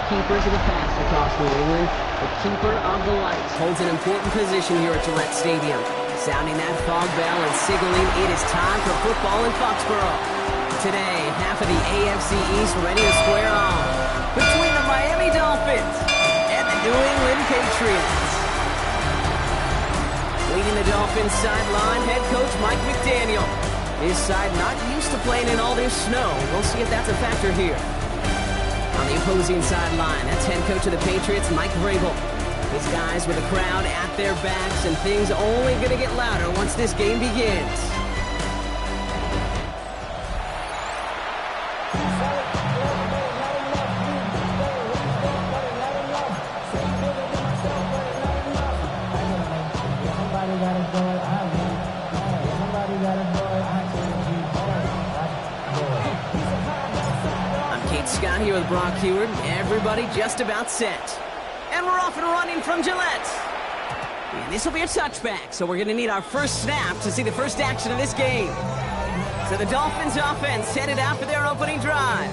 keepers of the pass across New England. The keeper of the lights holds an important position here at Gillette Stadium. Sounding that fog bell and signaling it is time for football in Foxborough. Today, half of the AFC East ready to square off between the Miami Dolphins and the New England Patriots. Leading the Dolphins sideline, head coach Mike McDaniel. His side not used to playing in all this snow. We'll see if that's a factor here. On the opposing sideline, that's head coach of the Patriots, Mike Vrabel. His guys with the crowd at their backs, and things only going to get louder once this game begins. Scott here with Brock Heward. Everybody just about set. And we're off and running from Gillette. And this will be a touchback, so we're going to need our first snap to see the first action of this game. So the Dolphins offense headed out for their opening drive.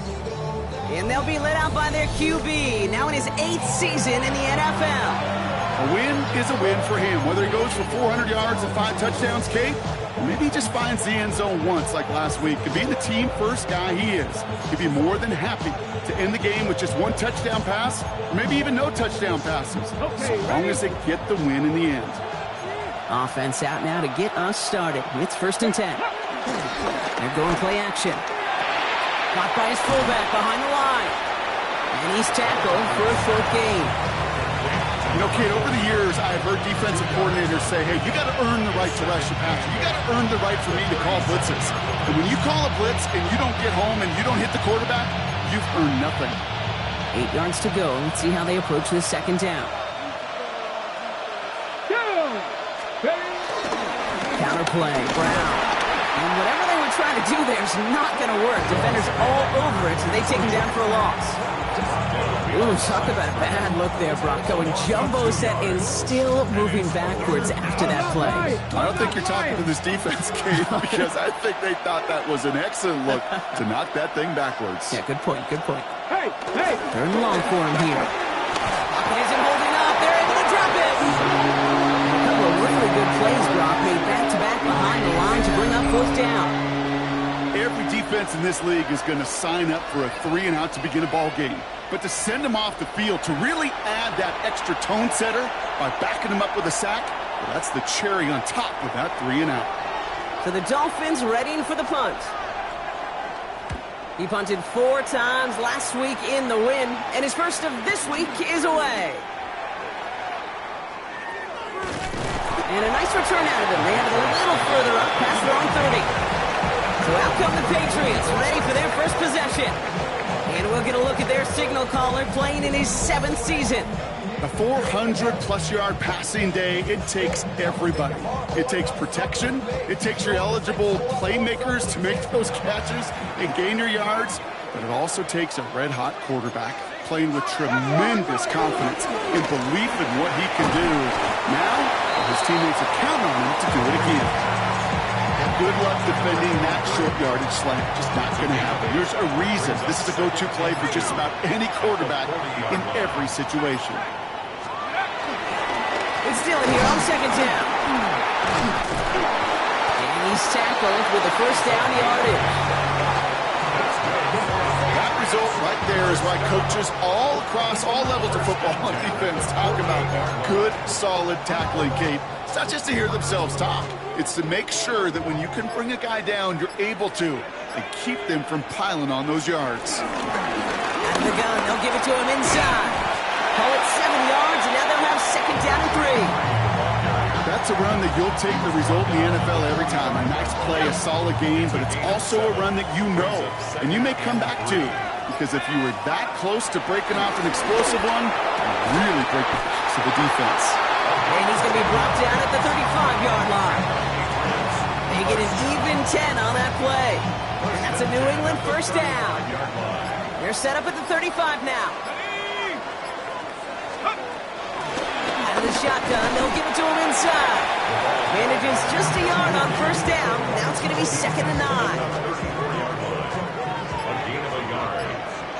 And they'll be led out by their QB, now in his 8th season in the NFL. A win is a win for him, whether he goes for 400 yards and 5 touchdowns, Kate, or maybe he just finds the end zone once like last week. And being the team first guy he is, he'd be more than happy to end the game with just 1 touchdown pass, or maybe even no touchdown passes, so long as they get the win in the end. Offense out now to get us started. It's 1st and 10. They're going play action. Caught by his fullback behind the line. And he's tackled for a 4th gain. You know, Kate, over the years, I've heard defensive coordinators say, hey, you got to earn the right to rush your passer. You got to earn the right for me to call blitzes. And when you call a blitz and you don't get home and you don't hit the quarterback, you've earned nothing. 8 yards to go. Let's see how they approach this 2nd down. Counter play, Brown. And whatever they were trying to do there is not going to work. Defenders all over it, so they take him down for a loss. Ooh, talk about a bad look there, Brock. Going jumbo set and still moving backwards after that play. I don't think you're talking to this defense, Kate, because I think they thought that was an excellent look to knock that thing backwards. Yeah, good point, good point. Hey! 3rd and long for him here. Pocket isn't holding up. They're able to drop it. A couple of really good plays, Brock, made back-to-back behind the line to bring up 4th down. Every defense in this league is going to sign up for a 3-and-out to begin a ball game. But to send him off the field, to really add that extra tone setter by backing him up with a sack, well, that's the cherry on top of that 3-and-out. So the Dolphins readying for the punt. He punted 4 times last week in the win, and his first of this week is away. And a nice return out of him. They have it a little further up past their own 30. So out come the Patriots, ready for their first possession. And we'll get a look at their signal caller playing in his 7th season. A 400-plus-yard passing day, it takes everybody. It takes protection. It takes your eligible playmakers to make those catches and gain your yards. But it also takes a red-hot quarterback playing with tremendous confidence and belief in what he can do. Now, his teammates are counting on him to do it again. Good luck defending that short yardage slant. Just not going to happen. There's a reason this is a go-to play for just about any quarterback in every situation. It's Dillon here on 2nd down. And he's tackled with the 1st down yardage. That result right there is why coaches all across all levels of football and defense talk about good, solid tackling, Kate. It's not just to hear themselves talk. It's to make sure that when you can bring a guy down, you're able to, and keep them from piling on those yards. Out of the gun, they'll give it to him inside. Call it 7 yards, and now they'll have 2nd down and 3. That's a run that you'll take the result in the NFL every time. A nice play, a solid game, but it's also a run that you know, and you may come back to, because if you were that close to breaking off an explosive one, you really break the backs of the defense. And he's going to be brought down at the 35-yard line. They get an even 10 on that play. And that's a New England 1st down. They're set up at the 35 now. Out of the shotgun, they'll give it to him inside. Manages just a yard on 1st down. Now it's going to be 2nd and 9. A gain of a yard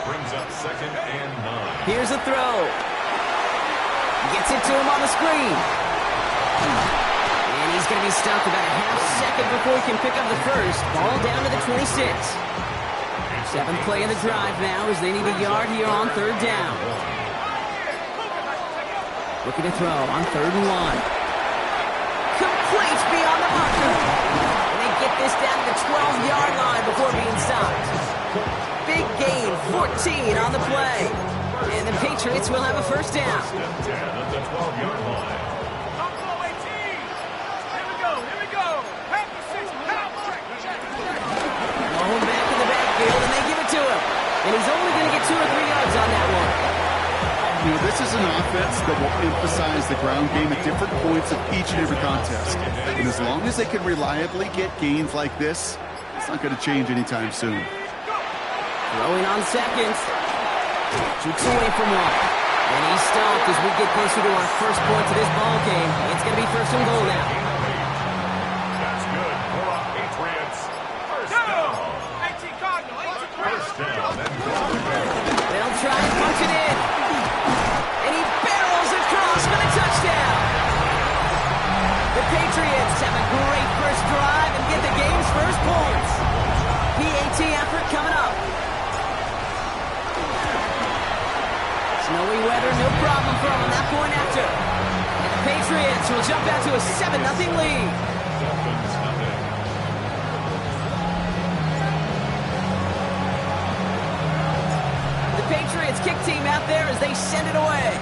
brings up 2nd and 9. Here's a throw. Gets it to him on the screen. And he's going to be stopped about a half second before he can pick up the first. Ball down to the 26. Seventh play of the drive now as they need a yard here on third down. Looking to throw on 3rd and 1. Complete beyond the marker. And they get this down to the 12-yard line before being stopped. Big gain, 14 on the play. And the Patriots will have a first down. Going back in the backfield, and they give it to him. And he's only going to get 2 or 3 yards on that one. You know, this is an offense that will emphasize the ground game at different points of each and every contest. And as long as they can reliably get gains like this, it's not going to change anytime soon. Throwing on second. Jukes away from one. And he's stopped as we get closer to our first point to this ball game. It's going to be 1st and goal now. That's good for our Patriots. First down. They'll try and punch it in. And he barrels across for the touchdown. The Patriots have a great first drive and get the game's first points. PAT effort coming up. Snowy weather, no problem for them that point after. And the Patriots will jump out to a 7-0 lead. The Patriots kick team out there as they send it away.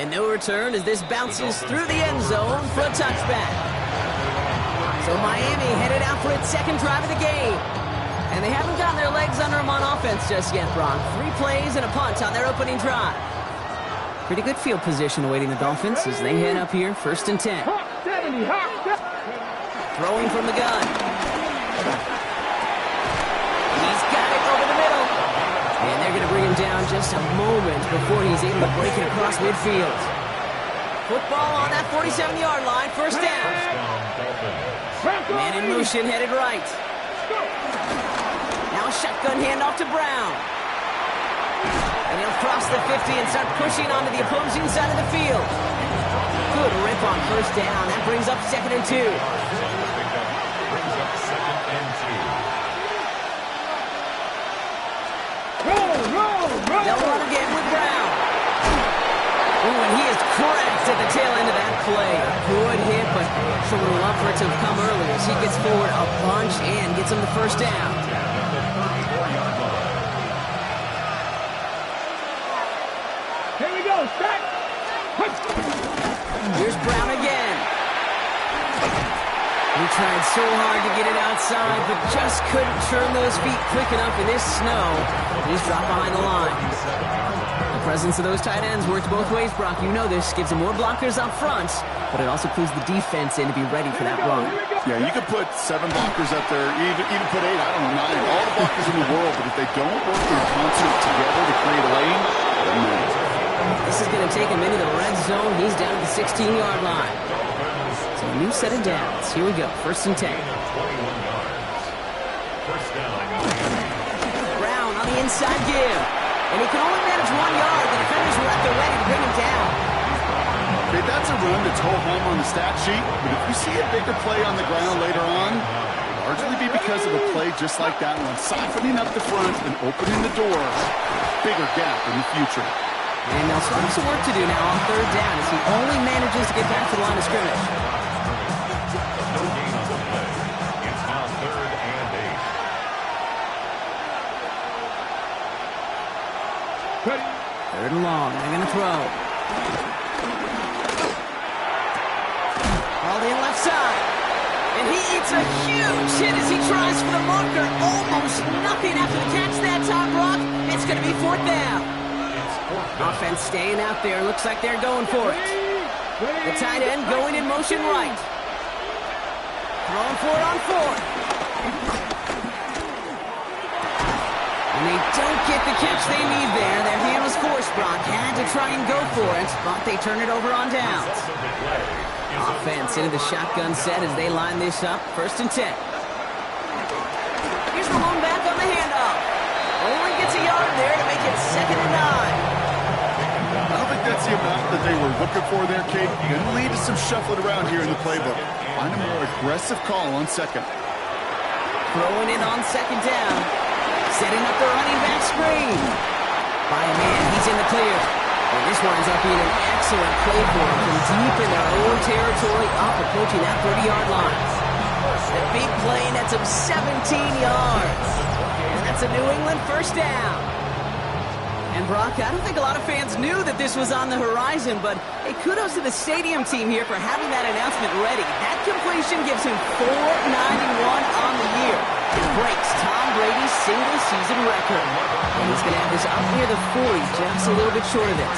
And no return as this bounces through the end zone for a touchback. So Miami headed out for its second drive of the game. And they haven't gotten their legs under them on offense just yet, Brock. 3 plays and a punt on their opening drive. Pretty good field position awaiting the Dolphins as they head up here, 1st and 10. Throwing from the gun. He's got it over the middle. And they're going to bring him down just a moment before he's able to break it across midfield. Football on that 47-yard line, 1st down. Man in motion, headed right. Now a shotgun handoff to Brown. And he'll cross the 50 and start pushing onto the opposing side of the field. Good rip on 1st down. That brings up 2nd and 2. They'll run again with Brown. Oh, and he is cracked at the tail end of that play. Good hit, but sure would love for it to have come earlier as he gets forward a bunch and gets him the 1st down. Here we go, stack. Here's Brown again. He tried so hard to get it outside, but just couldn't turn those feet quick enough in this snow. He's dropped behind the line. The presence of those tight ends works both ways, Brock. You know this. Gives them more blockers up front, but it also clues the defense in to be ready for that run. Yeah, you could put 7 blockers up there, even put 8, I don't know, 9, all the blockers in the world, but if they don't work in concert together to create a lane, then no. This is going to take him into the red zone. He's down to the 16-yard line. So a new set of downs. Here we go. 1st and 10. Brown on the inside give. And he can only manage 1 yard. The defenders were at the ready to bring him down. Okay, that's a run that's whole home on the stat sheet, but if you see a bigger play on the ground later on, it'll largely be because of a play just like that one, softening up the front and opening the door. Bigger gap in the future. And they'll still have some work to do now on 3rd down as he only manages to get back to the line of scrimmage. No gain on the play. It's now 3rd and 8. 3rd and long. They're going to throw. All in left side. And he eats a huge hit as he tries for the marker. Almost nothing after the catch that time, Brock. It's going to be 4th down. Offense staying out there. Looks like they're going for it. The tight end going in motion right. Throwing for it on 4th. And they don't get the catch they need there. Their hand was forced, Brock. Had to try and go for it, but they turn it over on downs. Offense into the shotgun set as they line this up. 1st and 10. Here's the lone back on the handoff. Only gets a yard there to make it 2nd and 9. I don't think that's the amount that they were looking for there, Kate. Going to lead to some shuffling around here in the playbook. Find a more aggressive call on 2nd. Throwing it on 2nd down. Setting up the running back screen. By a man, he's in the clear. And this winds up being an excellent play for him from deep in their own territory, up approaching that 30-yard line. The big play nets him 17 yards. And that's a New England first down. And Brock, I don't think a lot of fans knew that this was on the horizon, but hey, kudos to the stadium team here for having that announcement ready. That completion gives him 491 on the year. It breaks Tom Brady's single-season record. And he's going to have this up near the 40, just a little bit short of it.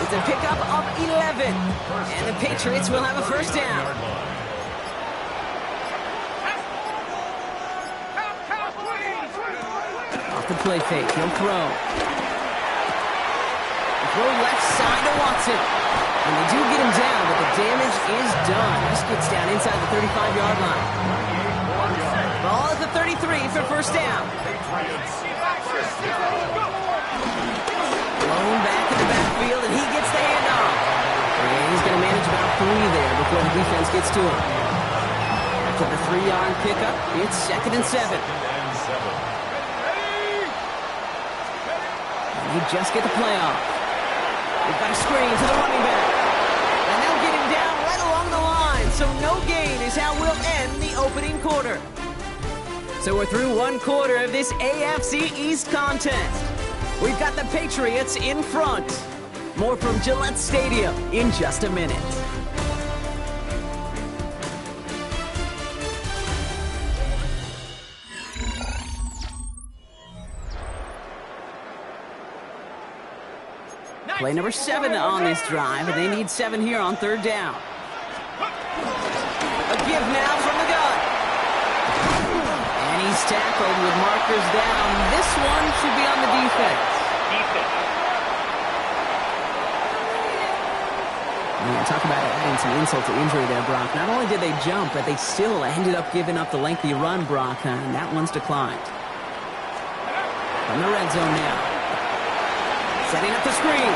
It's a pickup of 11. And the Patriots will have a first down. Off the play fake, he'll throw. Throw left side to Watson. And they do get him down, but the damage is done. This gets down inside the 35-yard line. Ball at the 33 for first down. Blown back in the backfield, and he gets the handoff. And he's going to manage about 3 there before the defense gets to him. After the 3-yard pickup, it's 2nd and 7. And you just get the play off. They've got a screen to the running back. And they'll get him down right along the line. So no gain is how we'll end the opening quarter. So we're through 1 quarter of this AFC East contest. We've got the Patriots in front. More from Gillette Stadium in just a minute. Play number 7 on this drive, and they need 7 here on 3rd down. A give now from the gun. And he's tackled with markers down. This one should be on the defense. Man, talk about adding some insult to injury there, Brock. Not only did they jump, but they still ended up giving up the lengthy run, Brock, and that one's declined. From the red zone now. Setting up the screen.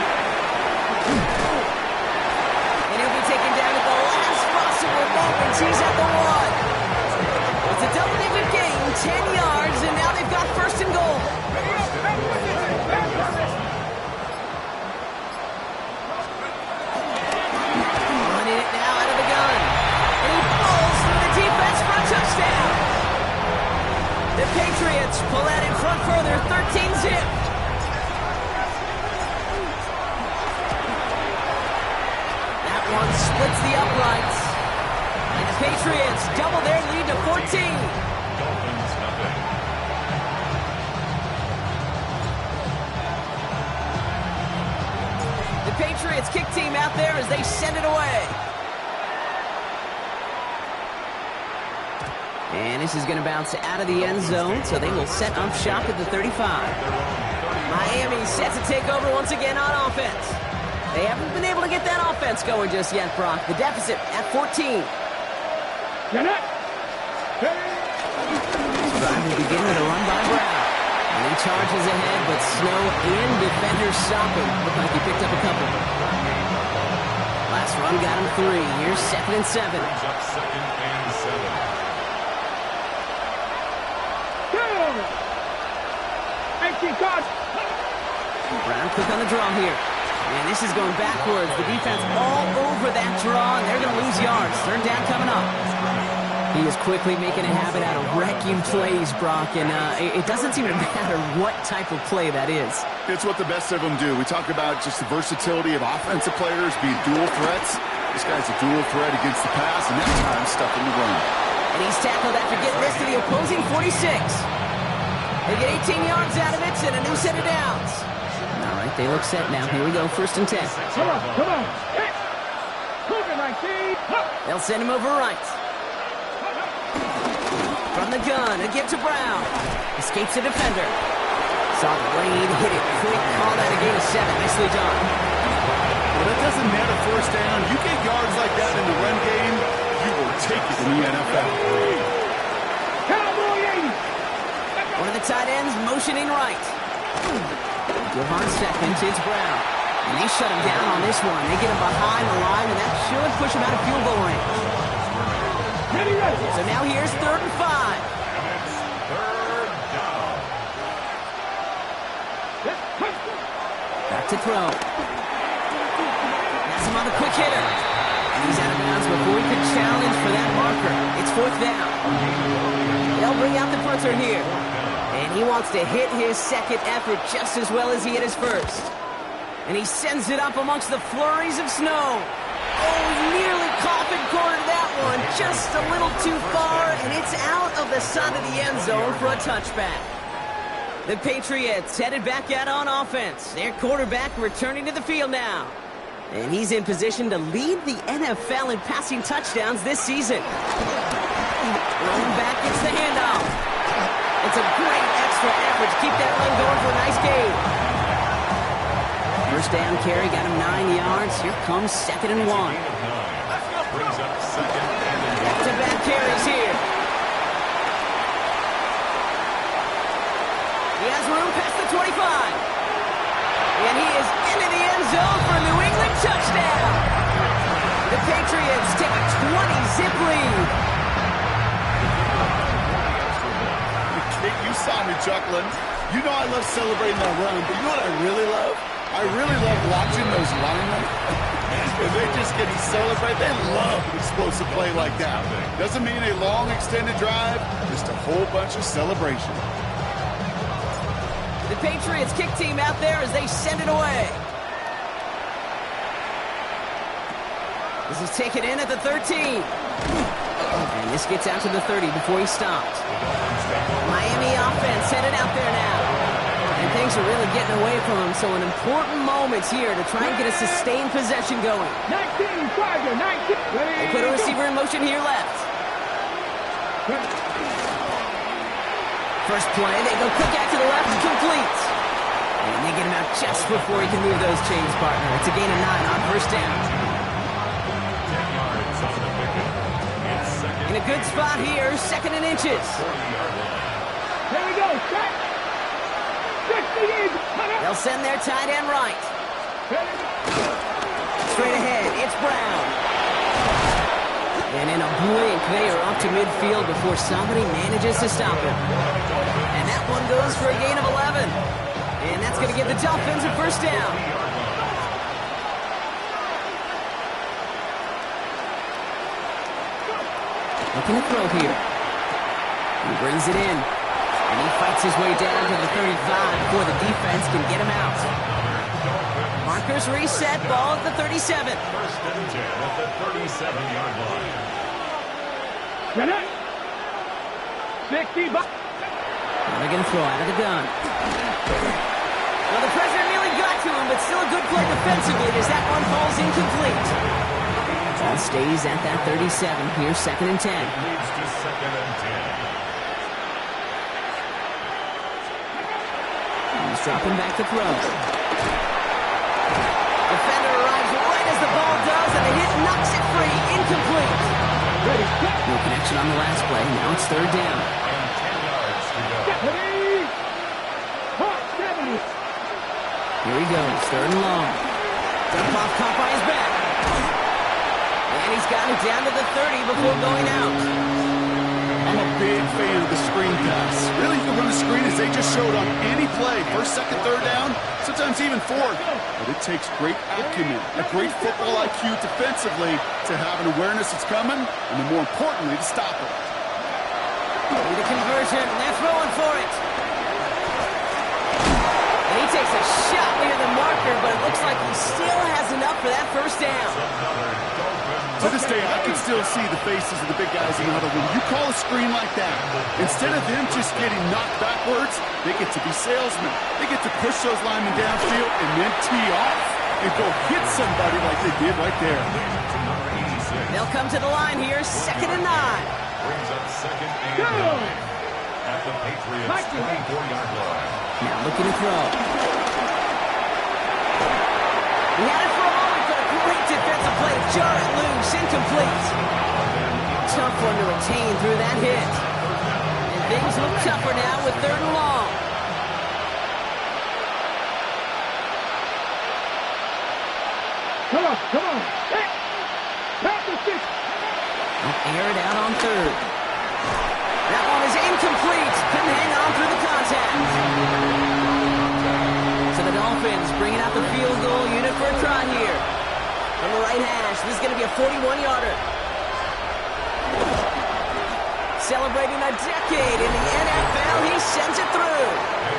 And he'll be taken down at the last possible moment. He's at the 1. It's a double-digit gain, 10 yards, and now they've got 1st and goal. Running it now out of the gun. And he falls through the defense for a touchdown. The Patriots pull that in front further, 13-zip. One splits the uprights. And the Patriots double their lead to 14. Dolphins nothing. The Patriots kick team out there as they send it away. And this is going to bounce out of the end zone, so they will set up shop at the 35. Miami set to take over once again on offense. They haven't been able to get that offense going just yet, Brock. The deficit at 14. Get it. This drive will begin with a run by Brown. And he charges ahead, but Snow and defenders stop him. Looked like he picked up a couple. Last run got him 3. Here's 2nd and 7. Brings up 2nd and 7. Get over. 18 cards. Brown quick on the draw here. And this is going backwards. The defense all over that draw, and they're going to lose yards. 3rd down coming up. He is quickly making a habit out of wrecking plays, Brock, and it doesn't seem to matter what type of play that is. It's what the best of them do. We talk about just the versatility of offensive players being dual threats. This guy's a dual threat against the pass, and that time stuck in the run. And he's tackled after getting this to the opposing 46. They get 18 yards out of it and a new set of downs. All right, they look set now. Here we go, 1st and 10. Come on, come on. Hit. Move it, my team. They'll send him over right. From the gun, a give to Brown. Escapes the defender. Saw the lane, hit it quick, call that a gain of 7. Nicely done. Well, that doesn't matter 1st down. You get yards like that in the run game, you will take it in the NFL. Cowboy 80. One of the tight ends motioning right. Give on seconds, it's Brown. And they shut him down on this one. They get him behind the line, and that should push him out of field goal range. So now here's 3rd and 5. Back to throw. That's him on the quick hitter. And he's out of bounds before he could challenge for that marker. It's 4th down. They'll bring out the punter here. And he wants to hit his second effort just as well as he hit his first. And he sends it up amongst the flurries of snow. Oh, he nearly coffin cornered that one. Just a little too far, and it's out of the side of the end zone for a touchback. The Patriots headed back out on offense. Their quarterback returning to the field now. And he's in position to lead the NFL in passing touchdowns this season. Rolling back, gets the handoff. It's a great extra effort to keep that run going for a nice gain. First down carry, got him 9 yards. Here comes 2nd and 1. Brings up 2nd and Back-to-back carries here. He has room past the 25. And he is into the end zone for a New England touchdown. The Patriots take a 20-zip lead. Kate, you saw me chuckling. You know I love celebrating that run, but you know what I really love? I really love watching those linemen. And they just get to celebrate. They love an explosive play like that. Doesn't mean a long extended drive, just a whole bunch of celebration. The Patriots kick team out there as they send it away. This is taken in at the 13. And this gets out to the 30 before he stopped. Miami offense headed out there now. And things are really getting away from him, so an important moment here to try and get a sustained possession going. 19, Charger, 19. They put a receiver in motion here left. First play, they go quick out to the left, complete. And they get him out just before he can move those chains, partner. It's a gain of 9 on first down. 10 yards on the pickup. It's 2nd. In a good spot here, 2nd and inches. 40-yard line. Here we go, set. 60 yards. They'll send their tight end right. Straight ahead, it's Brown. And in a blink, they are up to midfield before somebody manages to stop him. And that one goes for a gain of 11. And that's going to give the Dolphins a first down. Looking to throw here. He brings it in. And he fights his way down to the 35 before the defense can get him out. Markers reset, ball at the 37. First and 10 at the 37-yard line. 60 bucks. Now they're going to throw out of the gun. Well, the president nearly got to him, but still a good play defensively as that one falls incomplete. Ball stays at that 37. Here's 2nd and 10. Leads to 2nd and 10. He's dropping back to throw. Defender arrives right as the ball does, and the hit knocks it free. Incomplete. No connection on the last play. Now it's 3rd down. And 10 yards to go. Here he goes, 3rd and long. Dump off caught by his back. And he's got it down to the 30 before going out. I'm a big fan of the screen pass. Really, you can run a screen as they just showed on any play. 1st, 2nd, 3rd down, sometimes even 4th. But it takes great acumen, a great football IQ defensively to have an awareness it's coming, and then more importantly, to stop it. Need a conversion, and they're throwing for it. And he takes a shot near the marker, but it looks like he still has enough for that first down. To this day, I can still see the faces of the big guys in the huddle. When you call a screen like that, instead of them just getting knocked backwards, they get to be salesmen. They get to push those linemen downfield and then tee off and go hit somebody like they did right there. They'll come to the line here, 2nd and 9. Brings up 2nd and 9 at the Patriots 24-yard line. Now looking to throw. He had it for a moment, but a great defensive play to jar it loose, incomplete. Tough one to retain through that hit. And things look tougher now with 3rd and long. Come on, come on. Hey, pass the stick. Air it out on third. That one is incomplete. Couldn't hang on through the contact. So the Dolphins bringing out the field goal unit for a try here. From the right hash, this is going to be a 41-yarder. Celebrating a decade in the NFL, he sends it through.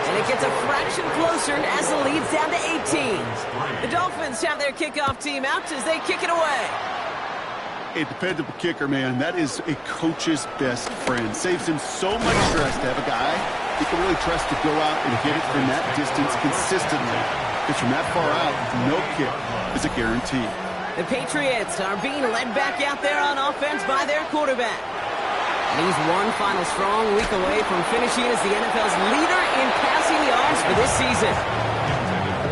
And it gets a fraction closer as the lead's down to 18. The Dolphins have their kickoff team out as they kick it away. A dependable kicker, man. That is a coach's best friend. Saves him so much stress to have a guy he can really trust to go out and hit it from that distance consistently. Because from that far out, no kick is a guarantee. The Patriots are being led back out there on offense by their quarterback. And he's one final strong week away from finishing as the NFL's leader in passing yards for this season.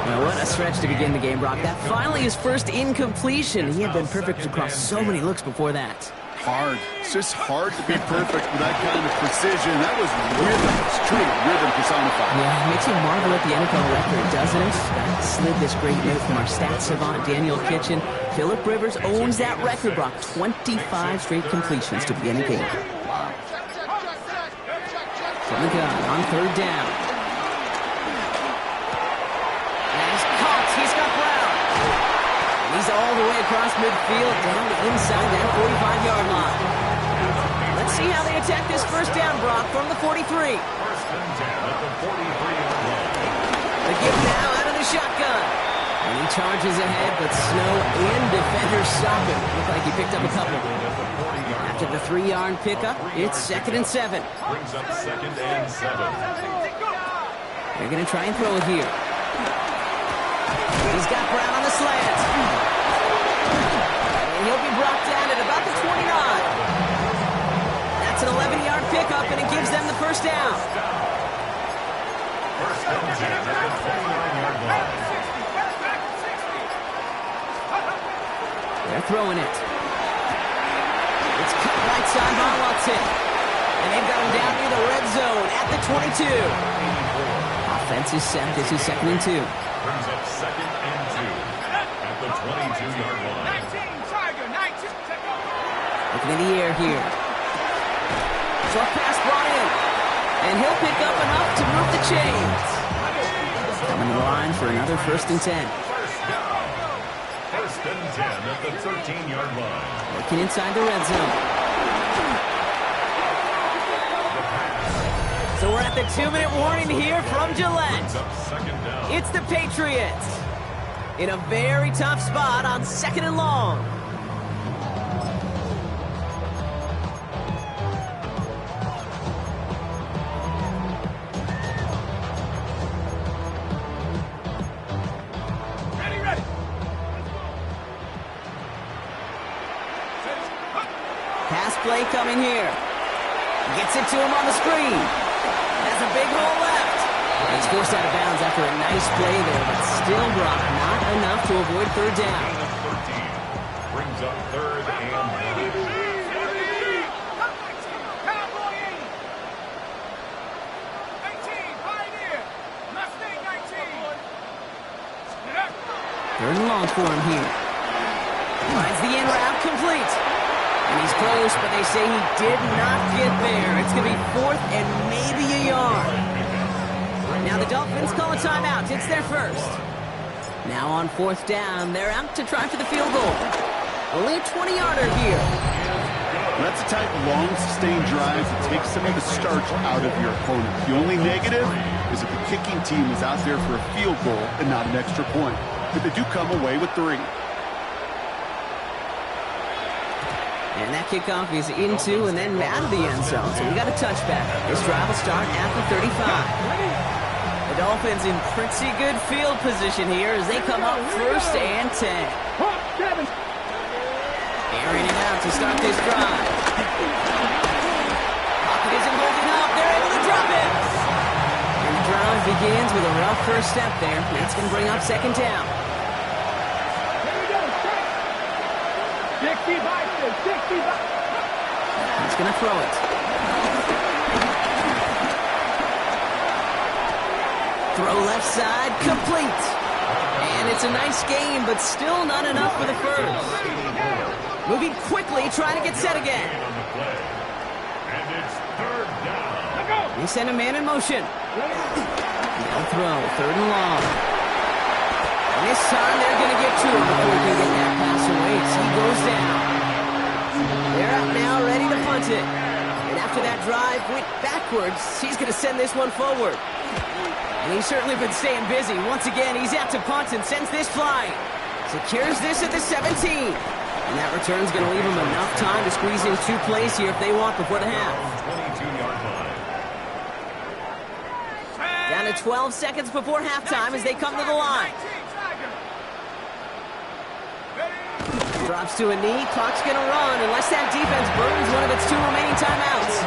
Well, what a stretch to begin the game, Brock. That finally his first incompletion. He had been perfect across so many looks before that. Hard. It's just hard to be perfect with that kind of precision. That was rhythm, straight rhythm personified. Yeah, it makes you marvel at the NFL record, doesn't it? Slid this great note from our stats savant, Daniel Kitchen. Phillip Rivers owns that record, Brock. 25 straight completions to begin a game. From the gun on third down. He's got Brown. And he's all the way across midfield down to inside that 45-yard line. Let's see how they attack this first down, Brock, from the 43. First and 10 at the 43-yard line. The give now out of the shotgun. And he charges ahead, but Snow and defenders stop him. Looked like he picked up a couple. After the 3-yard pickup, it's 2nd and 7. Brings up 2nd and 7. They're going to try and throw it here. He's got Brown on the slant. And he'll be brought down at about the 29. That's an 11-yard pickup, and it gives them the first down. First and 10 at the 29-yard line. They're throwing it. It's cut right side by Watson. And they've got him down near the red zone at the 22. Offense is set. This is 2nd and 2. Brings up 2nd and 2 at the 22-yard line. 19, Tiger, 19. Looking in the air here. Short pass brought in. And he'll pick up enough to move the chains. Coming to the line for another 1st and 10. First down. First and 10 at the 13-yard line. Working inside the red zone. So we're at the 2-minute warning here from Gillette. Brings up 2nd down. It's the Patriots in a very tough spot on 2nd and long. Ready, ready. Pass play coming here. Gets it to him on the screen. Has a big hole left. He's forced out of bounds after a nice play there, but still, Brock, not enough to avoid third down. Gain of 13. Brings up 3rd and 3rd and long for him here. Finds the in route complete. And he's close, but they say he did not get there. It's going to be 4th and maybe a yard. Now the Dolphins call a timeout. It's their first. Now on 4th down, they're out to try for the field goal. Only a 20-yarder here. That's the type of long, sustained drives that takes some of the starch out of your opponent. The only negative is if the kicking team is out there for a field goal and not an extra point. But they do come away with 3. And that kickoff is into and then out of the end zone. So we got a touchback. This drive will start at the 35. The Dolphins in pretty good field position here as they come up 1st and 10. Airing it out to start this drive. Pocket isn't holding up. They're able to drop it. And the drive begins with a rough first step there. That's going to bring up 2nd down. 65, 65. He's going to throw it. Throw left side, complete. And And it's a nice game, but still not enough for the first. Moving quickly, trying to get set again. And it's third down. They send a man in motion. Now throw, third and long. And this time they're going to get to him before he can get that pass away as he goes down. They're out now, ready to punt it. And after that drive went backwards, he's going to send this one forward. And he's certainly been staying busy. Once again, he's out to punt and sends this flying. Secures this at the 17. And that return's going to leave him enough time to squeeze in 2 plays here if they want before the half. 22-yard line. Down to 12 seconds before halftime as they come to the line. Drops to a knee. Clock's going to run unless that defense burns one of its 2 remaining timeouts.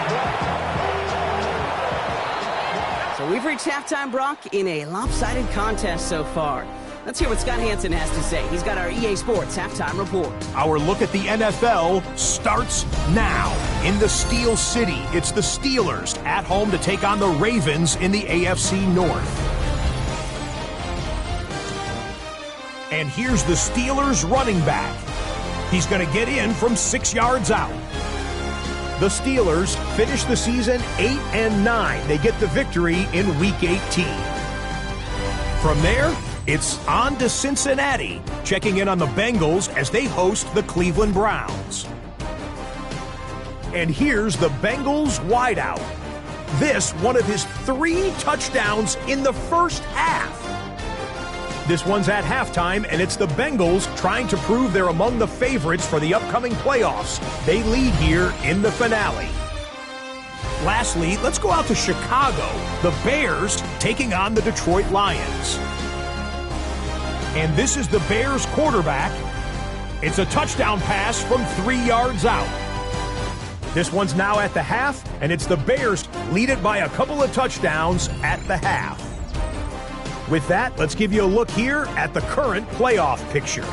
So we've reached halftime, Brock, in a lopsided contest so far. Let's hear what Scott Hansen has to say. He's got our EA Sports halftime report. Our look at the NFL starts now. In the Steel City, it's the Steelers at home to take on the Ravens in the AFC North. And here's the Steelers running back. He's going to get in from 6 yards out. The Steelers finish the season 8-9. They get the victory in Week 18. From there, it's on to Cincinnati, checking in on the Bengals as they host the Cleveland Browns. And here's the Bengals wideout. This one of his 3 touchdowns in the first half. This one's at halftime, and it's the Bengals trying to prove they're among the favorites for the upcoming playoffs. They lead here in the finale. Lastly, let's go out to Chicago. The Bears taking on the Detroit Lions. And this is the Bears quarterback. It's a touchdown pass from 3 yards out. This one's now at the half, and it's the Bears lead it by a couple of touchdowns at the half. With that, let's give you a look here at the current playoff picture.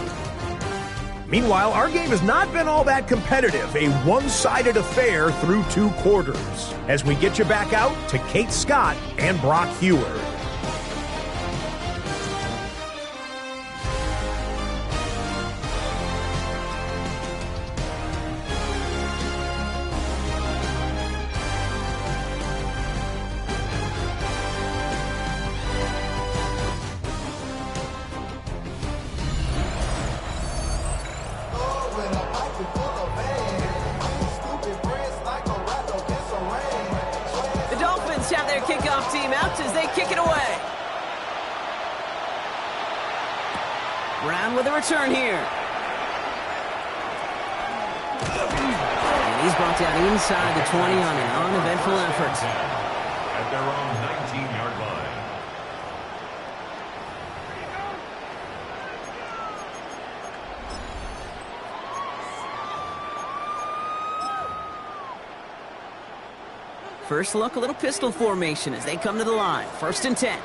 Meanwhile, our game has not been all that competitive, a one-sided affair through 2 quarters. As we get you back out to Kate Scott and Brock Heward. The Dolphins have their kickoff team out as they kick it away. Brown with a return here. And he's brought down inside the 20 on an uneventful effort. At their own 19-yard line. First look, a little pistol formation as they come to the line. 1st and 10.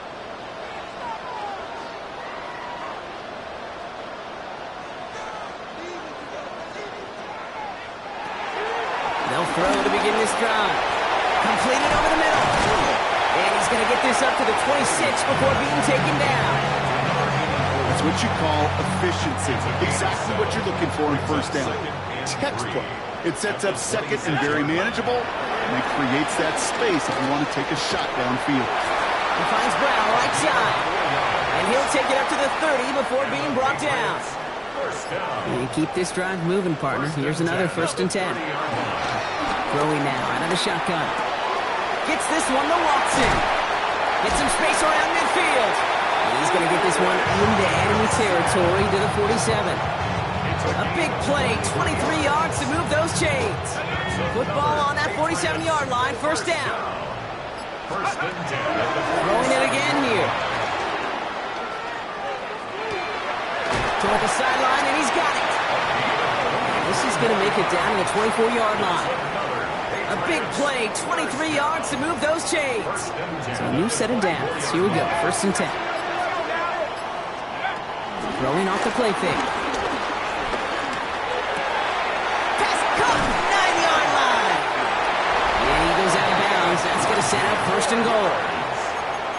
They'll throw to begin this drive. Completed over the middle. And he's going to get this up to the 26 before being taken down. That's what you call efficiency. Exactly what you're looking for in 1st down. Textbook. It sets up 2nd and very manageable, and it creates that space if you want to take a shot downfield. He finds Brown right side. And he'll take it up to the 30 before being brought down. And keep this drive moving, partner. Here's another 1st and 10. Throwing now out of the shotgun. Gets this one to Watson. Gets some space around midfield. And he's going to get this one into enemy territory to the 47. A big play, 23 yards to move those chains. Football on that 47-yard line, 1st down. Throwing it again here. Toward the sideline, and he's got it. And this is going to make it down to the 24-yard line. A big play, 23 yards to move those chains. So a new set of downs. Here we go, 1st and 10. Throwing off the play fake. That's going to set up 1st and goal.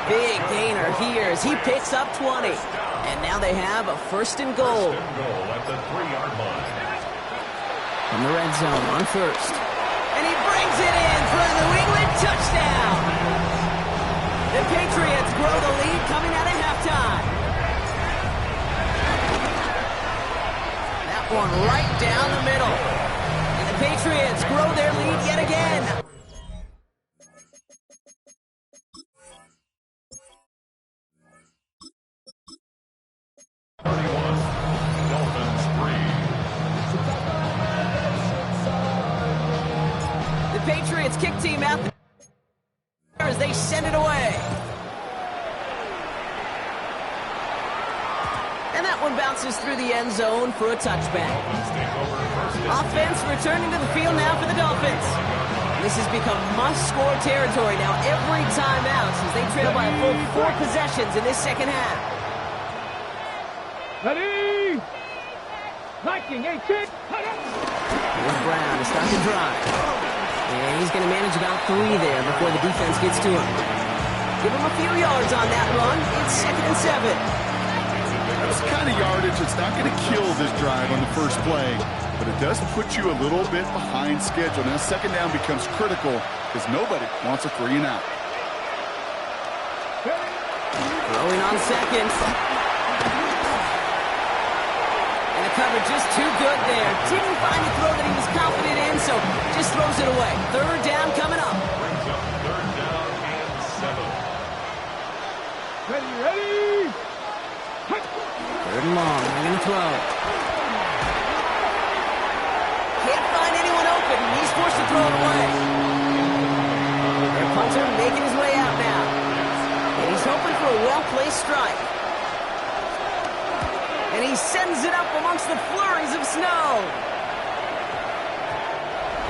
Big gainer here as he picks up 20. And now they have a first and goal. First and goal at the 3-yard line. From the red zone on first. And he brings it in for a New England touchdown. The Patriots grow the lead coming out of halftime. That one right down the middle. And the Patriots grow their lead yet again. Dolphins 3. The Patriots kick team out as they send it away. And that one bounces through the end zone for a touchback. Offense returning to the field now for the Dolphins. This has become must-score territory now every time out as they trail by a full 4 possessions in this second half. Ready? Liking, 8 kick. Here's Brown to start the drive. And he's going to manage about 3 there before the defense gets to him. Give him a few yards on that run. It's 2nd and 7. This kind of yardage, it's not going to kill this drive on the first play, but it does put you a little bit behind schedule. Now, second down becomes critical because nobody wants a 3 and out. Throwing on second. And the coverage just too good there. Didn't find the throw that he was confident in, so just throws it away. 3rd down coming up. Brings up 3rd down and 7. Ready? 3rd and long. They're going to throw. Can't find anyone open. He's forced to throw it away. Their punter making his way out now. And he's hoping for a well-placed strike. And he sends it up amongst the flurries of snow.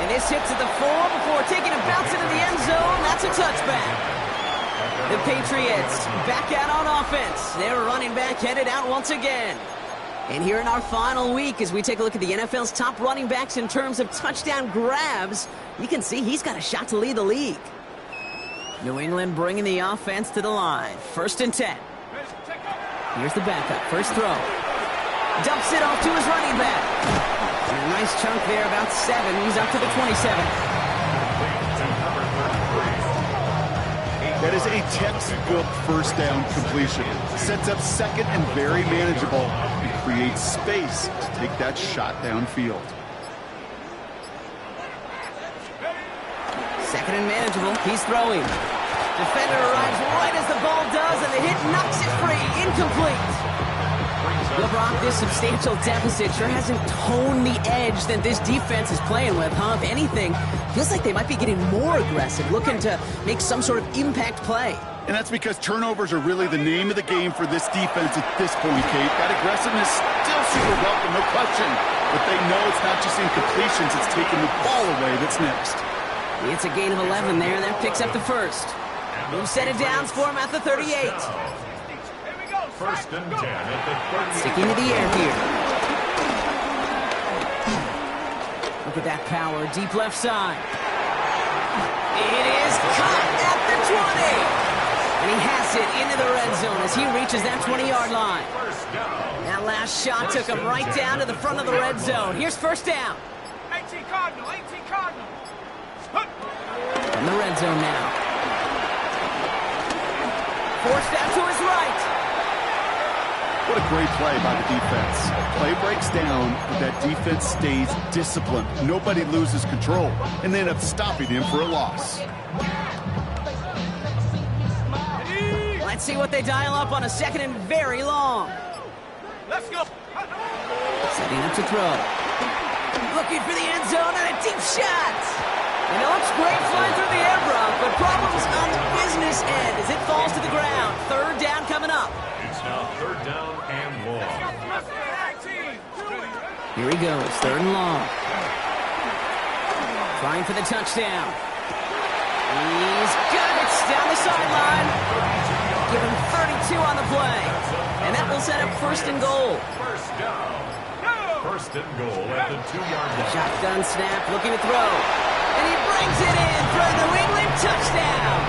And this hits at the 4 before taking a bounce into the end zone. That's a touchback. The Patriots back out on offense. Their running back headed out once again. And here in our final week, as we take a look at the NFL's top running backs in terms of touchdown grabs, you can see he's got a shot to lead the league. New England bringing the offense to the line. 1st and 10. Here's the backup. First throw. Dumps it off to his running back. And a nice chunk there, about 7. He's up to the 27. That is a textbook first down completion. Sets up second and very manageable and creates space to take that shot downfield. 2nd and manageable. He's throwing. Defender arrives right as the ball does, and the hit knocks it free. Incomplete. LeBron, this substantial deficit sure hasn't toned the edge that this defense is playing with, huh? If anything, feels like they might be getting more aggressive, looking to make some sort of impact play. And that's because turnovers are really the name of the game for this defense at this point, Kate. That aggressiveness still super welcome, no question. But they know it's not just incompletions, it's taking the ball away that's next. It's a gain of 11 there. That picks up the first. Move set it down for him at the 38. 1st and 10 at the 38. Sticking to the air here. Look at that power. Deep left side. It is caught at the 20. And he has it into the red zone as he reaches that 20-yard line. That last shot took him right down to the front of the red zone. Here's 1st down. 18 Cardinal, 18 Cardinal. From the red zone now. Forced out to his right. What a great play by the defense. Play breaks down, but that defense stays disciplined. Nobody loses control, and they end up stopping him for a loss. Let's see what they dial up on a 2nd and very long. Let's go. Setting up to throw. Looking for the end zone and a deep shot. And it looks great flying through the air, Brock, but problems on the business end as it falls to the ground. 3rd down coming up. It's now 3rd down and long. Here he goes, 3rd and long. Trying for the touchdown. He's got it down the sideline. Give him 32 on the play. And that will set up 1st and goal. 1st down. 1st and goal at the 2-yard line. Shotgun snap, looking to throw. And he brings it in for a New England touchdown.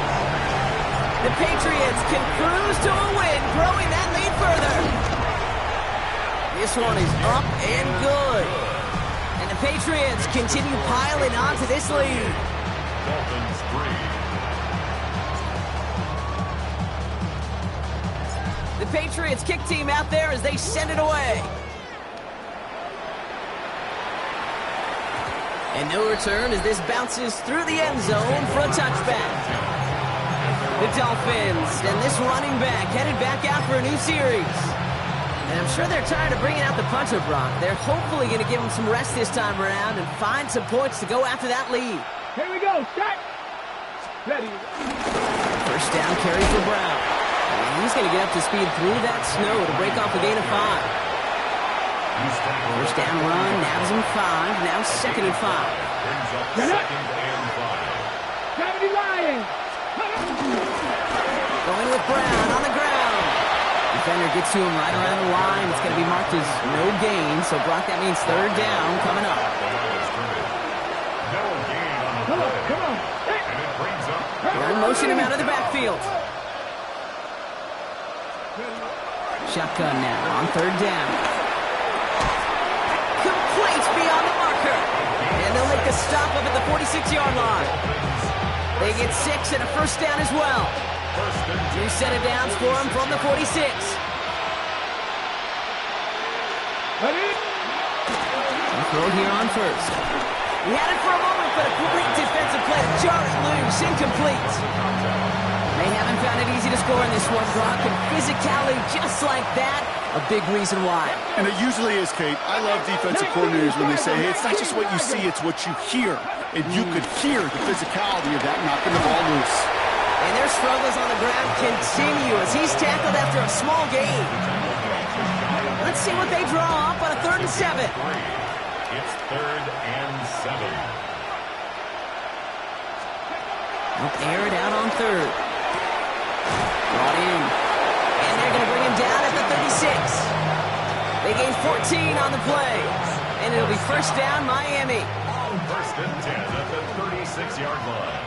The Patriots can cruise to a win, growing that lead further. This one is up and good. And the Patriots continue piling onto this lead. Dolphins 3. The Patriots kick team out there as they send it away. And no return as this bounces through the end zone for a touchback. The Dolphins and this running back headed back out for a new series. And I'm sure they're tired of bringing out the puncher, Brock. They're hopefully going to give him some rest this time around and find some points to go after that lead. Here we go. Start. Ready. First down carry for Brown. And he's going to get up to speed through that snow to break off a gain of 5. First down run, nabs him 5. Now 2nd and 5. Brings up 2nd and 5. 70 Lions. Going with Brown on the ground. Defender gets to him right around the line. It's going to be marked as no gain. So, Brock, that means 3rd down coming up. No gain on the play. Come on. And it brings up. They're in motion him out of the backfield. Shotgun now on 3rd down. Complete beyond the marker. And they'll make the stop up at the 46-yard line. They get 6 and a first down as well. New set of downs for him from the 46. Throw here on first. He had it for a moment, but a great defensive play to jar it loose. Incomplete. They haven't found it easy to score in this one, Brock. And physicality just like that, a big reason why. And it usually is, Kate. I love defensive coordinators when they say, hey, it's not just what you see, it's what you hear. And you could hear the physicality of that knocking the ball loose. And their struggles on the ground continue as he's tackled after a small gain. Let's see what they draw up on a 3rd and 7. It's 3rd and 7. They'll air it out on 3rd. Brought in. And they're going to bring him down at the 36. They gain 14 on the play. And it'll be first down, Miami. 1st and 10 at the 36-yard line.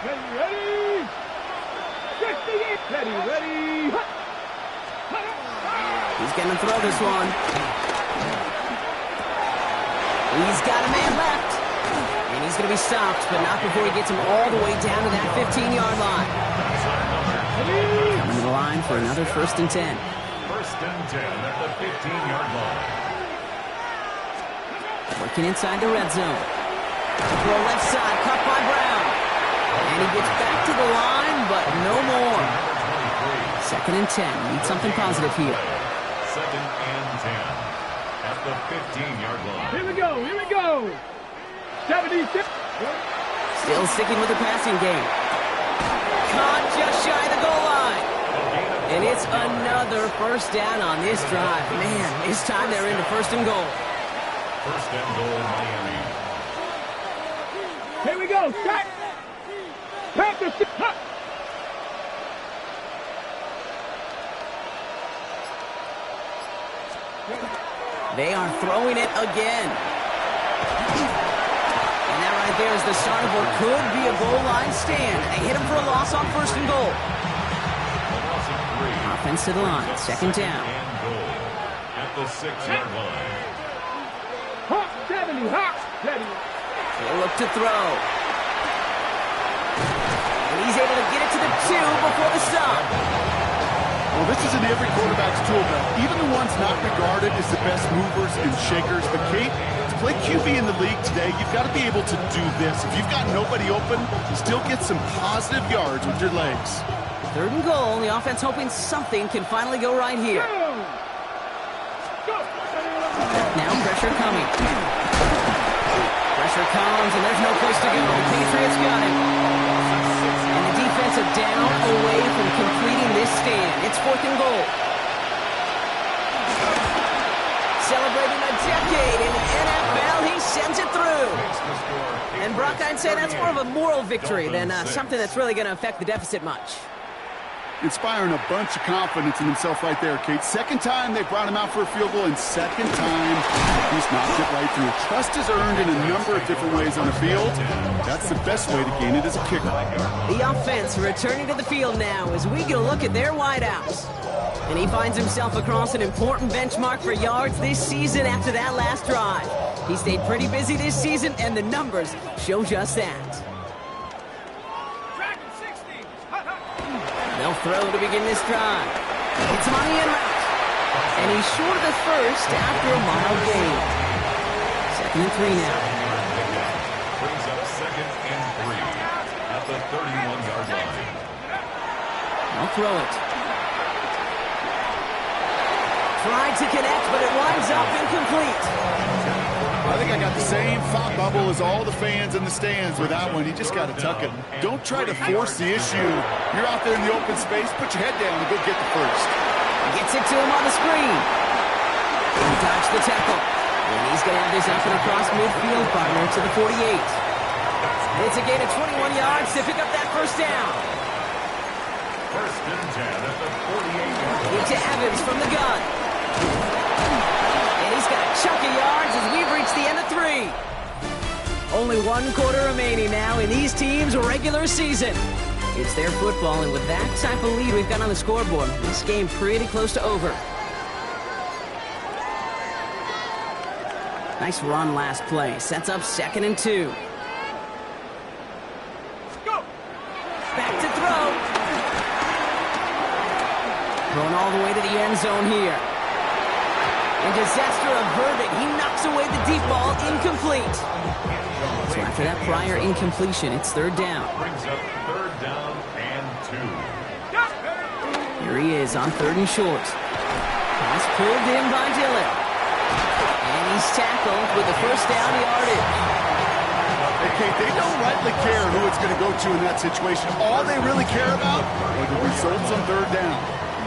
Ready. 68. Ready. He's going to throw this one. He's got a man left. And he's going to be stopped, but not before he gets him all the way down to that 15-yard line. Coming to the line for another 1st and 10. 1st and 10 at the 15-yard line. Working inside the red zone. Throw left side, caught by Brown. And he gets back to the line, but no more. 2nd and 10. Need something positive here. 2nd and 10 at the 15-yard line. Here we go. 76. Still sticking with the passing game. Caught just shy of the goal line. And it's another first down on this drive. Man, this time they're into 1st and goal. 1st and goal, Miami. Here we go. Start. They are throwing it again. And that right there is the start of what could be a goal line stand. They hit him for a loss on 1st and goal. Offense to the line. 2nd down. And goal at the 6-yard line. 70. Ready. He'll look to throw. And he's able to get it to the 2 before the stop. Well, this is in every quarterback's tool belt. Even the ones not regarded as the best movers and shakers. But, Kate, to play QB in the league today, you've got to be able to do this. If you've got nobody open, still get some positive yards with your legs. 3rd and goal. The offense hoping something can finally go right here. Now pressure coming. Pressure comes, and there's no place to go. The Patriots got it. And the defensive down away from completing this stand. It's 4th and goal. Celebrating a decade in the NFL, he sends it through. And Brock, I'd say that's more of a moral victory than something that's really going to affect the deficit much. inspiring a bunch of confidence in himself right there, Kate. Second time they brought him out for a field goal, and second time he's knocked it right through. Trust is earned in a number of different ways on the field. That's the best way to gain it as a kicker. The offense returning to the field now as we get a look at their wideouts. And he finds himself across an important benchmark for yards this season after that last drive. He stayed pretty busy this season, and the numbers show just that. They'll throw to begin this drive. It's him on the end route. And he's short of the first after a mild gain. 2nd and 3 now. Brings up 2nd and 3 at the 31-yard line. They'll throw it. Tried to connect, but it winds up incomplete. I think I got the same thought bubble as all the fans in the stands with that one. You just got to tuck it. Don't try to force the issue. You're out there in the open space. Put your head down and go get the first. Gets it to him on the screen. He dodged the tackle. And he's going to have this up and across midfield, partner, to the 48. It's a gain of 21 yards to pick up that first down. 1st and 10 at the 48-yard line. Into Evans from the gun. And he's got a chunk of yards as we've reached the end of 3. Only 1 quarter remaining now in these teams' regular season. It's their football, and with that type of lead we've got on the scoreboard, this game pretty close to over. Nice run last play. Sets up 2nd and 2. Go. Back to throw. Going all the way to the end zone here. And disaster averted. He knocks away the deep ball, incomplete. So after that prior incompletion, it's 3rd down. Brings up 3rd down and 2. Here he is on 3rd and short. Pass pulled in by Dillon. And he's tackled with the first down yardage. Hey, Kate, they don't rightly care who it's going to go to in that situation. All they really care about are the results on 3rd down.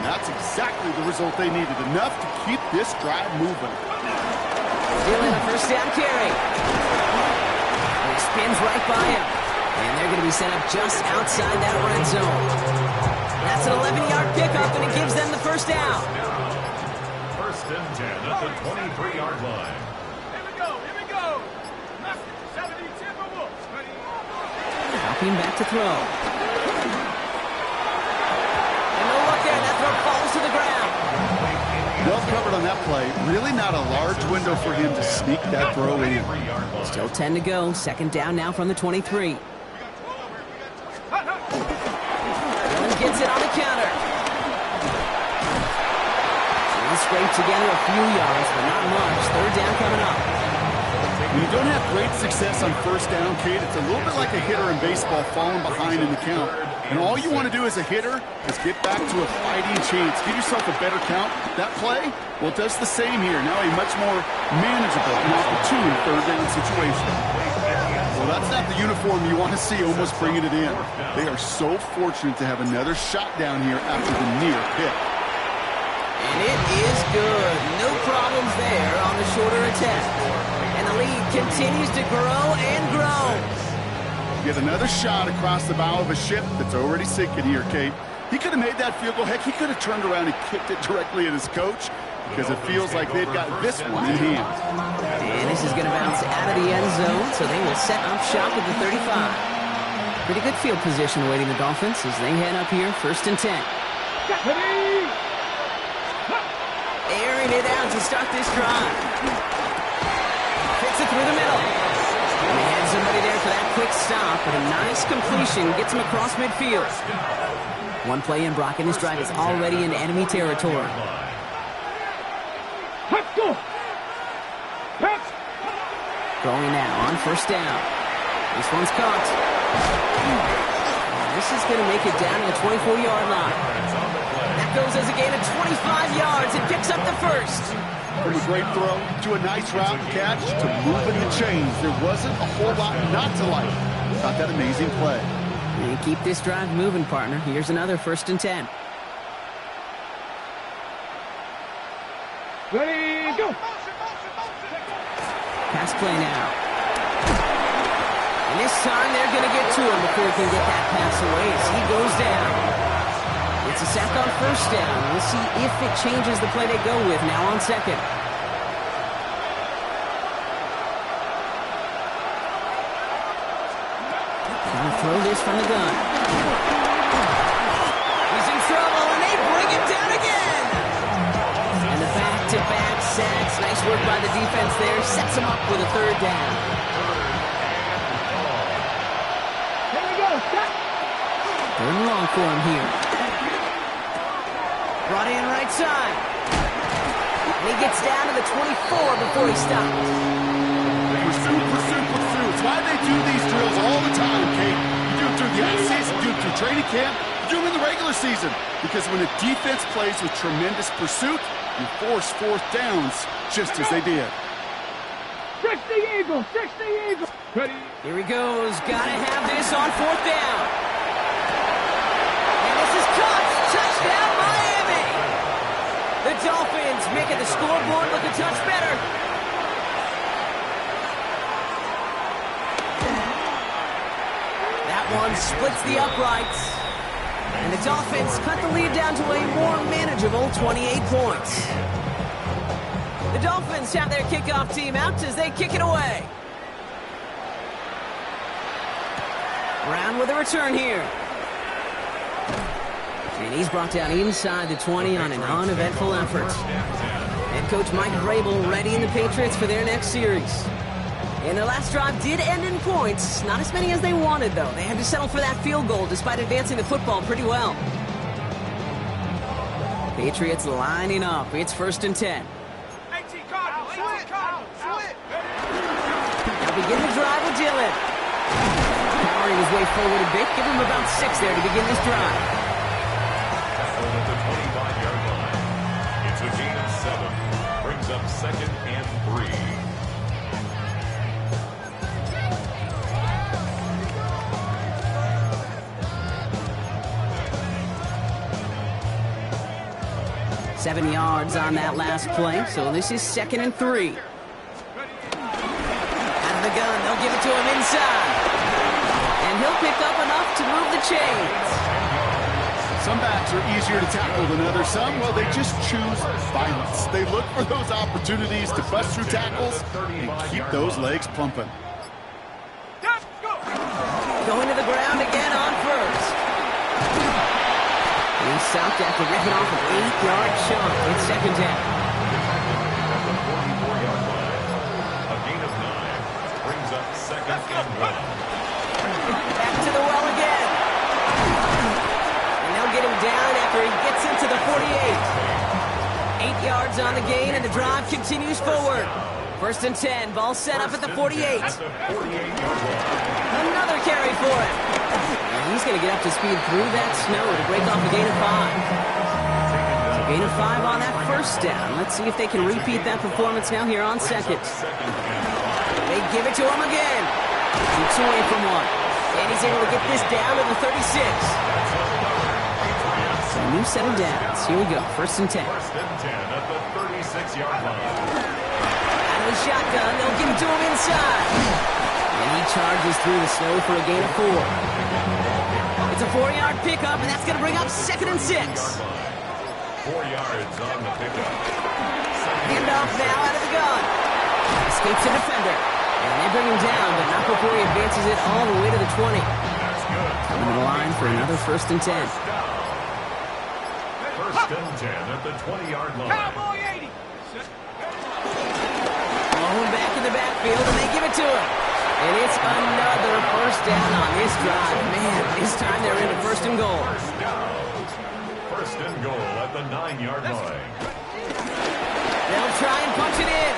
And that's exactly the result they needed. Enough to keep this drive moving. Dillon, a first down carry. And he spins right by him. And they're going to be set up just outside that red zone. That's an 11-yard pickup, and it gives them the first down. 1st and 10 at the 23-yard line. Here we go. Here we go. 70 Timberwolves. Dropping back to throw. And no luck there. That throw falls to the ground. Well covered on that play. Really not a large window for him to sneak that throw in. Still 10 to go. 2nd down now from the 23. Dillon gets it on the counter. He'll scrape together a few yards, but not much. 3rd down coming up. When you don't have great success on 1st down, Kate, it's a little bit like a hitter in baseball falling behind in the count. And all you want to do as a hitter is get back to a fighting chance. Give yourself a better count. That play, well, it does the same here. Now a much more manageable and opportune 3rd down situation. Well, that's not the uniform you want to see almost bringing it in. They are so fortunate to have another shot down here after the near pick. And it is good. No problems there on the shorter attempt. And the lead continues to grow and grow. Get another shot across the bow of a ship that's already sinking here, Kate. He could have made that field goal. Heck, he could have turned around and kicked it directly at his coach because it feels like they've got this one in hand. And this is going to bounce out of the end zone, so they will set up shop at the 35. Pretty good field position awaiting the Dolphins as they head up here, 1st and 10. Airing it out to start this drive. Fits it through the middle. And they had somebody there for that quick stop, but a nice completion gets him across midfield. One play in, Brock, and this drive is already in enemy territory. Let's go. Let's. Going now on 1st down. This one's caught. This is going to make it down to the 24-yard line. That goes as a gain of 25 yards and picks up the first. From a great throw to a nice route and catch to moving the chains. There wasn't a whole lot not to like about that amazing play. And keep this drive moving, partner. Here's another 1st and 10. Ready, go. Pass play now. And this time they're going to get to him before he can get that pass away as he goes down. It's a sack on first down. We'll see if it changes the play they go with now on second. Gonna throw this from the gun. He's in trouble, and they bring him down again. And the back-to-back sacks. Nice work by the defense there. Sets him up with a third down. Here we go. Stop. Third and long for him here. Brought in right side. And he gets down to the 24 before he stops. Pursuit, pursuit, pursuit. It's why they do these drills all the time, Kate. You do it through the off-season, you do it through training camp, you do them in the regular season. Because when a defense plays with tremendous pursuit, you force fourth downs just as they did. 60 Eagles, 60 Eagles. Ready. Here he goes. Gotta have this on fourth down. And this is caught. Touchdown, Miami. The Dolphins making the scoreboard look a touch better. That one splits the uprights. And the Dolphins cut the lead down to a more manageable 28 points. The Dolphins have their kickoff team out as they kick it away. Brown with a return here. And he's brought down inside the 20 on an uneventful effort. Head coach Mike Vrabel readying the Patriots for their next series. And their last drive did end in points. Not as many as they wanted, though. They had to settle for that field goal despite advancing the football pretty well. Patriots lining up. It's 1st and 10. Now begin the drive with Dillon. Powering his way forward a bit. Give him about 6 there to begin this drive. At the 25-yard line. It's a gain of 7. Brings up 2nd and 3. Seven yards on that last play, so this is 2nd and 3. Out of the gun, they'll give it to him inside. And he'll pick up enough to move the chains. Some backs are easier to tackle than others. Some, well, they just choose violence. They look for those opportunities to bust through tackles and keep those legs pumping. Going to the ground again on first. He's stopped after ripping off an 8-yard shot. It's 2nd down. At the 44-yard line. A gain of 9. Brings up 2nd and 1. Back to the well again. And they'll get him down after he gets into the 48. 8 yards on the gain, and the drive continues forward. 1st and 10. Ball set up at the 48. Another carry for him. And he's going to get up to speed through that snow to break off a gain of 5. So gain of 5 on that first down. Let's see if they can repeat that performance now here on second. They give it to him again. Keeps away from one. And he's able to get this down to the 36. So a new set of downs. Here we go. 1st and 10. 1st and 10 at the 36-yard line. Out of the shotgun. They'll give it to him inside. And he charges through the snow for a gain of 4. It's a 4-yard pickup, and that's going to bring up 2nd and 6. 4 yards on the pickup. Handoff now out of the gun. Escapes a defender. And they bring him down, but not before he advances it all the way to the 20. Coming to the line for another 1st and 10. 1st and 10 at the 20-yard line. Cowboy 80. Going back in the backfield, and they give it to him. And it's another 1st down on this drive. Man, this time they're into 1st and goal. 1st and goal at the 9-yard line. They'll try and punch it in.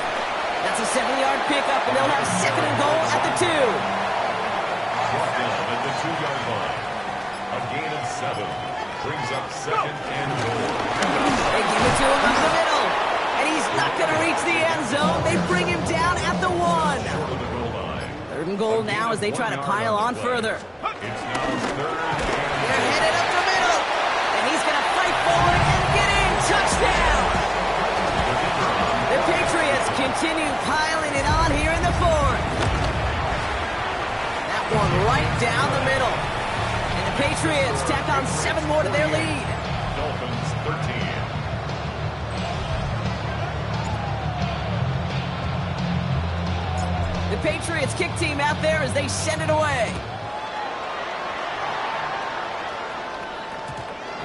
That's a 7-yard pickup, and they'll have 2nd and goal at the 2. Brought down at the 2-yard line. A gain of 7 brings up 2nd and goal. They give it to him up the middle, and he's not going to reach the end zone. They bring him down at the 1. 3rd and goal now as they try to pile on further. It's now 3rd and They're headed up the middle, and he's going to fight forward and get in. Touchdown! The Patriots continue piling it on here in the 4th. That one right down the middle. And the Patriots tack on 7 more to their lead. Dolphins 13. The Patriots kick team out there as they send it away.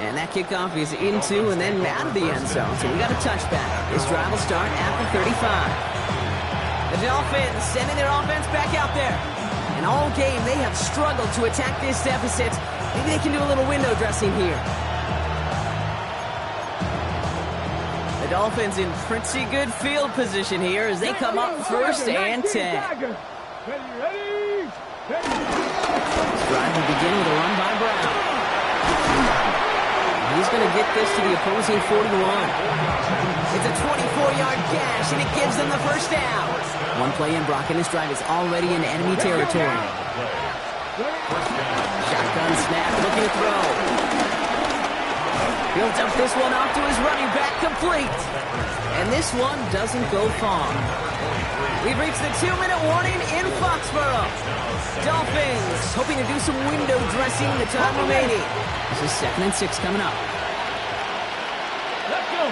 And that kickoff is into and then out of the end zone. So we got a touchback. This drive will start at the 35. The Dolphins sending their offense back out there. And all game they have struggled to attack this deficit. Maybe they can do a little window dressing here. The Dolphins in pretty good field position here as they come up first and 10. This drive will begin with a run by Brown. He's going to get this to the opposing 41. It's a 24-yard gash, and it gives them the first down. One play in, Brock, and this drive is already in enemy territory. Shotgun snap, looking to throw. He'll dump this one off to his running back, complete. And this one doesn't go far. We've reached the 2-minute warning in Foxborough. Dolphins hoping to do some window dressing the time remaining. This is 2nd and 6 coming up. Let's go.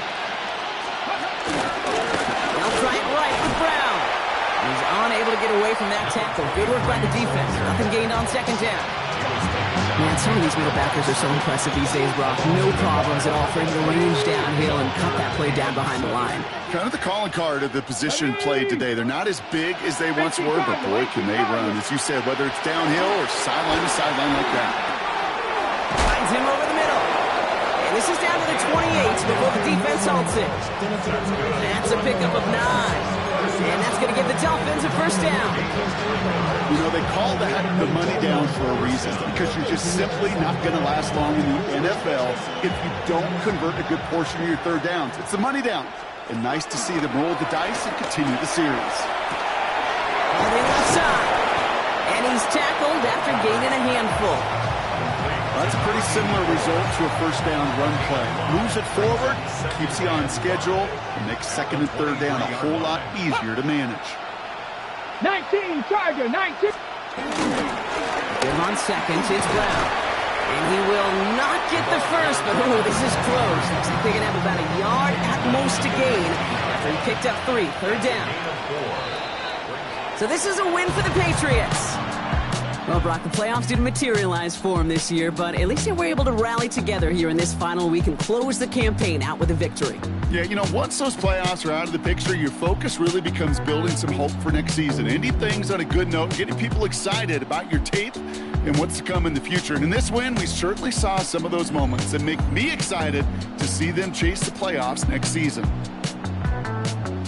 They'll try it right with Brown. He's unable to get away from that tackle. Good work by the defense. Nothing gained on 2nd down. Man, some of these middle backers are so impressive these days, Brock. No problems at all for him to range downhill and cut that play down behind the line. Kind of the calling card of the position played today. They're not as big as they once were, but boy, can they run. As you said, whether it's downhill or sideline to sideline like that. Finds him over the middle. And this is down to the 28 before the defense halts it. That's a pickup of 9. And that's going to give the Dolphins a first down. You know, they call that the money down for a reason, because you're just simply not going to last long in the NFL if you don't convert a good portion of your third downs. It's the money down. And nice to see them roll the dice and continue the series. On the left side. And he's tackled after gaining a handful. That's a pretty similar result to a first down run play. Moves it forward, keeps you on schedule, and makes 2nd and 3rd down a whole lot easier to manage. 19, Charger, 19. Give him on 2nd, it's Brown. And he will not get the first, but this is close. Looks like they can have about a yard at most to gain after he picked up 3, 3rd down. So this is a win for the Patriots. Well, Brock, the playoffs didn't materialize for him this year, but at least they were able to rally together here in this final week and close the campaign out with a victory. Yeah, you know, once those playoffs are out of the picture, your focus really becomes building some hope for next season. Ending things on a good note, getting people excited about your tape and what's to come in the future. And in this win, we certainly saw some of those moments that make me excited to see them chase the playoffs next season.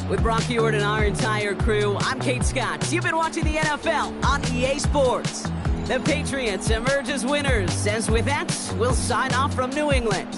With Brock Ewart and our entire crew, I'm Kate Scott. You've been watching the NFL on EA Sports. The Patriots emerge as winners, as with that, we'll sign off from New England.